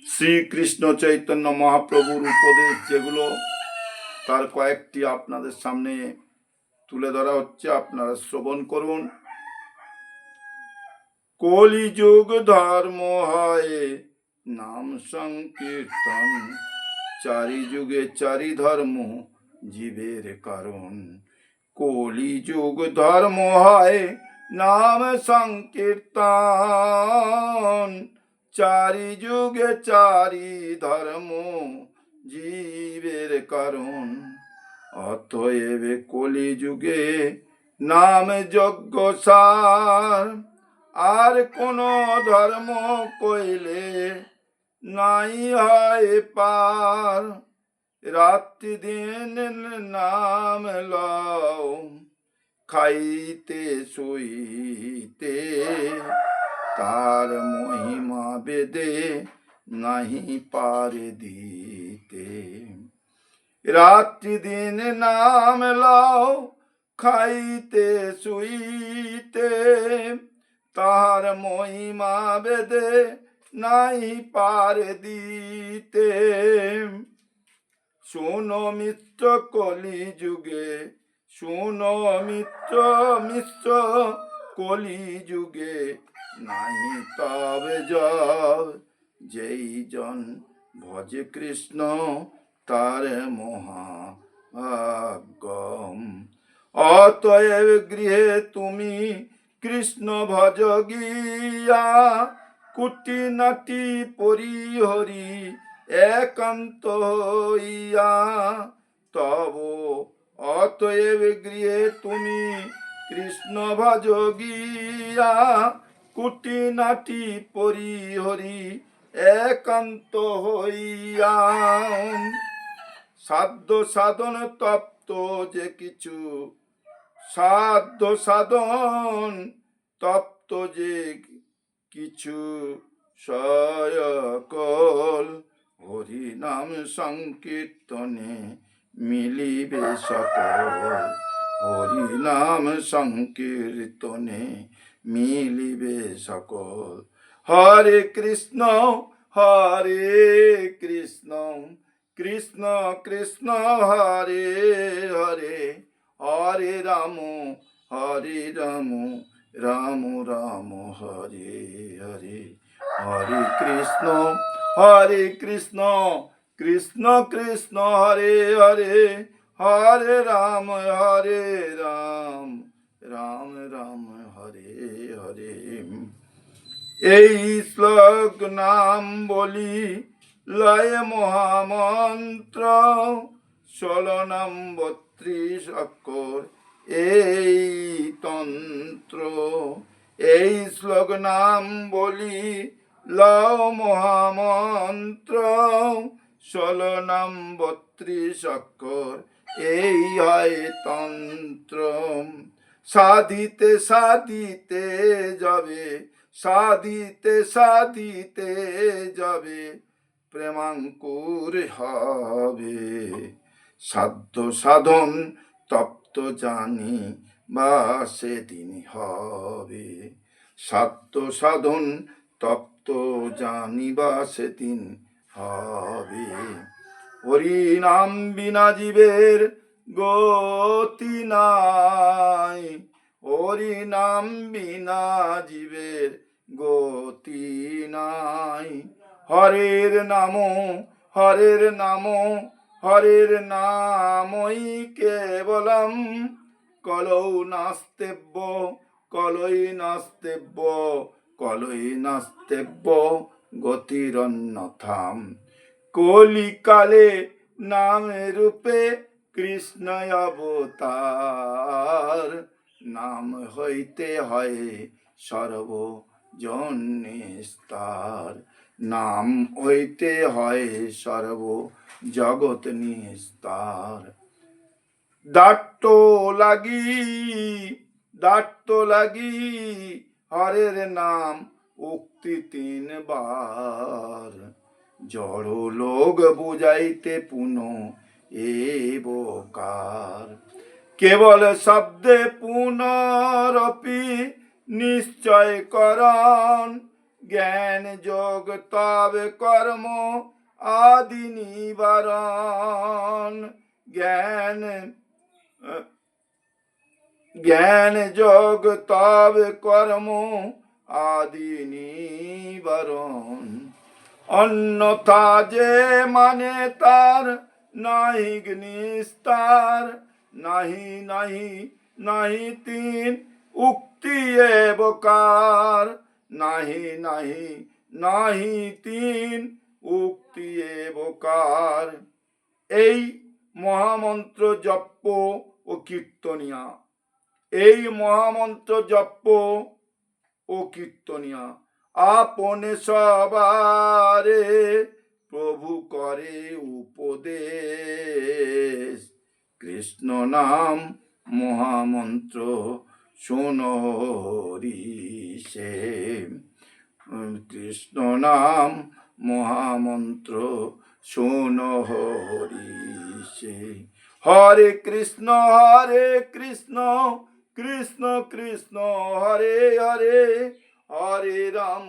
শ্রীকৃষ্ণ চৈতন্য মহাপ্রভুর উপদেশ যেগুলো তার কয়েকটি আপনাদের সামনে তুলে ধরা হচ্ছে, আপনারা শ্রবণ করুন। কলিযুগ ধর্ম হয় নাম সংকীর্তন, চারি যুগে চারি ধর্ম জীবের কারণ। কলিযুগ ধর্ম হয় নাম সংকীর্তন, চারি যুগে চারি ধর্ম জীবের কারণ। অতএব কলিযুগে নাম যজ্ঞ সার, আর কোন ধর্ম কইলে নাই হয় পার। রাত্রি দিন নাম লও, খাইতে শুইতে তার মহিমা বেদে নাহি পারে দিতে। রাত্রি দিন নাম লও, খাইতে শুইতে তার মহিমা বেদে নাহি পারে দিতে। শোনো মিত্র কলি যুগে, শোনো মিত্র কলি যুগে নাহি তবে জব। যেই জন ভজে কৃষ্ণ তার মহাগম। অতএব গৃহে তুমি কৃষ্ণ ভজ গিয়া, কুটি নাটি পরিহরি একান্ত হইয়া তব। অতএব গৃহে তুমি কৃষ্ণ ভজ গিয়া, কুটি নাটি পরিহরি একান্ত হইয়া। সাধ্য সাধন তপ্ত যে কিছু, সাধ্য সাধন তপ্ত যে কিছু সকল, হরি নাম সংকীর্তনে মিলিবে সকল। হরি নাম সংকীর্তনে মিলিবে সকল। হরে কৃষ্ণ কৃষ্ণ কৃষ্ণ হরে হরে, হরে রাম রাম রাম হরে হরে। হরে কৃষ্ণ কৃষ্ণ কৃষ্ণ হরে হরে, হরে রাম রাম রাম হরে হরে। এই শ্লোক নাম বলি লয় মহামন্ত্র, 16 নাম 32 অক্ষর এই তন্ত্র। এই শ্লোক নাম বলি লও মহামন্ত্র, 16 নাম 32 অক্ষর এই হয় তন্ত্র। সাধিতে সাধিতে যাবে, সাধিতে সাধিতে যাবে প্রেমাঙ্কুর হবে। সাধ্য সাধন তপ্ত জানি বা সেদিন হবে। সাধ্য সাধন তপ্ত জানিবা সেদিন হবে। হরি নাম বিনা জীবের গতি নাই, হরি নাম বিনা জীবের গতি নাই। হরের নাম হরের নামই কেবলম, কলৌ নাস্তেব্য কলৈ নাস্তেব্য গতিরন্যথাম। কলিকালে নামে রূপে কৃষ্ণ অবতার, নাম হইতে হয় সর্বজন নিস্তার। নাম হইতে হয় সর্ব জগৎ নিস্তার। দাট্ট লাগি হরের নাম উক্তি 3 বার। জড় লোক বুঝাইতে পুনঃ এবকার। কেবল শব্দে পুনরপি নিশ্চয় করণ, জ্ঞান যোগ তব কর্ম আদি নিবারণ। জ্ঞান যোগ তব কর্ম আদি নিবারণ। অন্যথা যে মানে তার নাহি নিস্তার। নাহি নাহি নাহি তিন উক্তি এবকার। নাহি নাহি নাহি তিন উক্তি এবকার। এই মহামন্ত্র জপ্য ও কীর্তনিয়া, এই মহামন্ত্র জপ্য ও কীর্তনিয়া আপনে সবারে প্রভু করে উপদেশ। কৃষ্ণ নাম মহামন্ত্র শোনো হরিষে। কৃষ্ণ নাম মহামন্ত্র শোনো হরিষে। হরে কৃষ্ণ কৃষ্ণ কৃষ্ণ হরে হরে। হরে রাম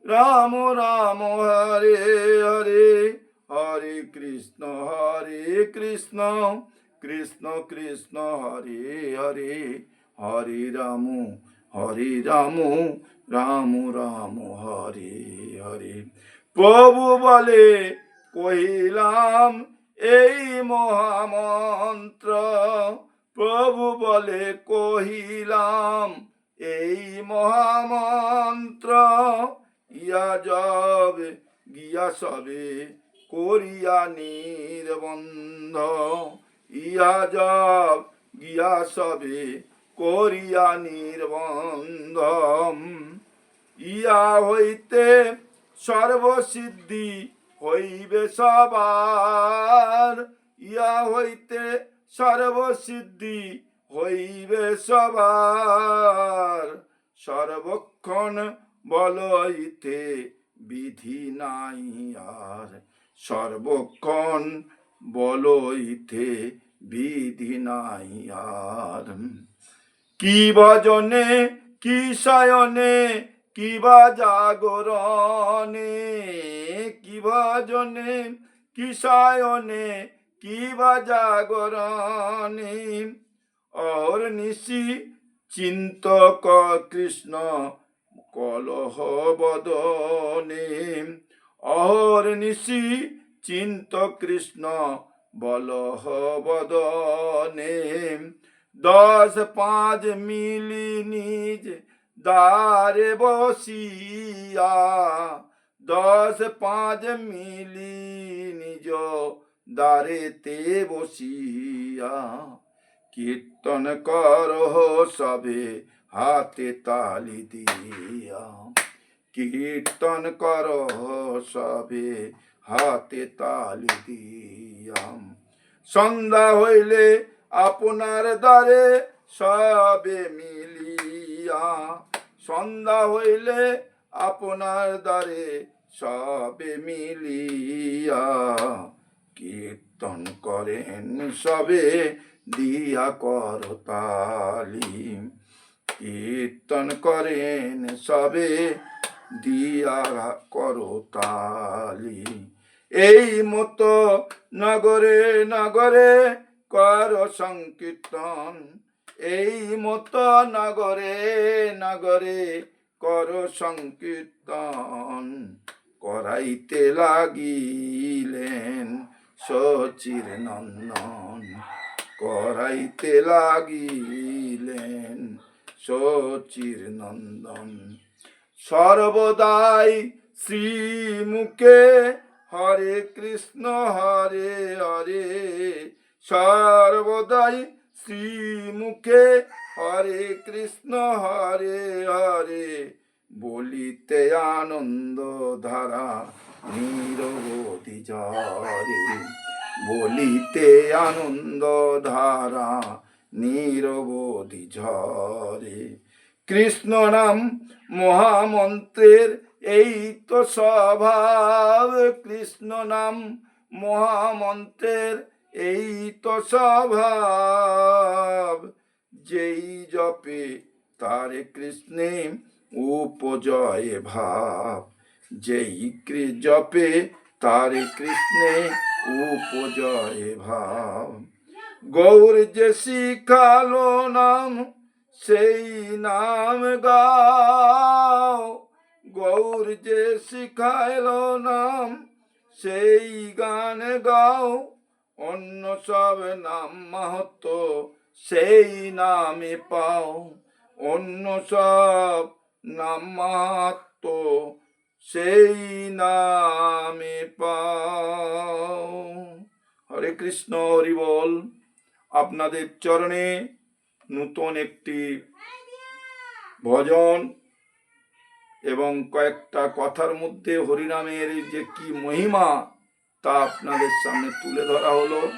রাম রাম হরে হরে। হরে কৃষ্ণ কৃষ্ণ কৃষ্ণ হরে হরে। হরে রাম রাম রাম হরে হরে। প্রভু বলে কহিলাম এই মহামন্ত্র। প্রভু বলে কহিলাম এই মহামন্ত্র। ইয়া জব গিয়া সবে করিয়া নির্বন্ধ। ইয়া জব গিয়া সবে করিয়া নির্বন্ধ। ইয়া হইতে সর্বসিদ্ধি হইবে সবার। ইয়া হইতে সর্বসিদ্ধি হইবে সবার। সর্বক্ষণ বলইতে বিধি নাই আর। সর্বক্ষণ বলইতে বিধি নাই আর। কি ভজনে কি শয়নে কি বা জাগরণে। কি ভজনে কি শয়নে কি বা জাগরণে। অহর্নিশি চিন্তক কৃষ্ণ কলহ বদনে। অহর্নিশি চিন্ত কৃষ্ণ বলহ বদনে। 10-5 মিলি নিজ দ্বারে বসিয়া। 10-5 মিলি নিজ দ্বারেতে বসিয়া। কীর্তন করহ সবে হাতে তালি দিয়া। কীর্তন করহ সবে হাতে তালি দিয়া। সন্ধ্যা হইলে আপনার দ্বারে সবে মিলিয়া। সন্ধ্যা হইলে আপনার দ্বারে সবে মিলিয়া। কীর্তন করেন সবে দিয়া করতালি। কীর্তন করেন সবে দিয়া করতালি। এই মতো নগরে নগরে কর সংকীর্তন। এই মতো নগরে নগরে কর সংকীর্তন। করাইতে লাগিলেন সচির নন্দন। করাইতে লাগিলেন সচির নন্দন। সর্বদাই শ্রীমুখে হরে কৃষ্ণ হরে হরে। সর্বদাই শ্রীমুখে হরে কৃষ্ণ হরে হরে। বলিতে আনন্দ ধারা নিরবধি ঝরে। বলিতে আনন্দ ধারা নিরবধি ঝরে। কৃষ্ণ নাম মহামন্ত্রের এই তো স্বভাব। কৃষ্ণ নাম মহামন্ত্রের এই তো স্বভাব। যেই জপে তারে কৃষ্ণে উপজয় ভাব, যেই জপে তার কৃষ্ণে উপজয় ভাব। গৌর যে শিখালো নাম সেই নাম গাও, গৌর যে শিখালো নাম সেই গান গাও, অন্য সব নাম মাহাত্ম সেই নামে পাও, অন্য সব নাম মাহাত্ম সেই নামে পাও। হরে কৃষ্ণ, হরি বল। আপনাদের চরণে নূতন একটি ভজন এবং কয়েকটা কথার মধ্যে হরিনামের যে কি মহিমা তা আপনাদের সামনে তুলে ধরা হলো।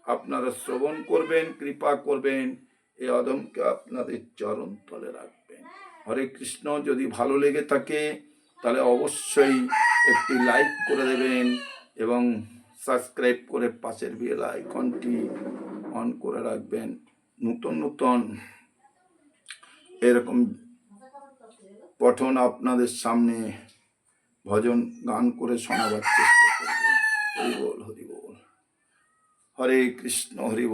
আপনারা শ্রবণ করবেন, কৃপা করবেন, এই অদমকে আপনাদের চরণ তলে রাখবেন। হরে কৃষ্ণ। যদি ভালো লেগে থাকে তাহলে অবশ্যই একটি লাইক করে দেবেন এবং সাবস্ক্রাইব করে পাশের বেল আইকনটি অন করে রাখবেন। নতুন নতুন এরকম পঠন আপনাদের সামনে ভজন গান করে শোনাবার চেষ্টা করব। হরি বল, হরি বল। হরে কৃষ্ণ, হরি বল।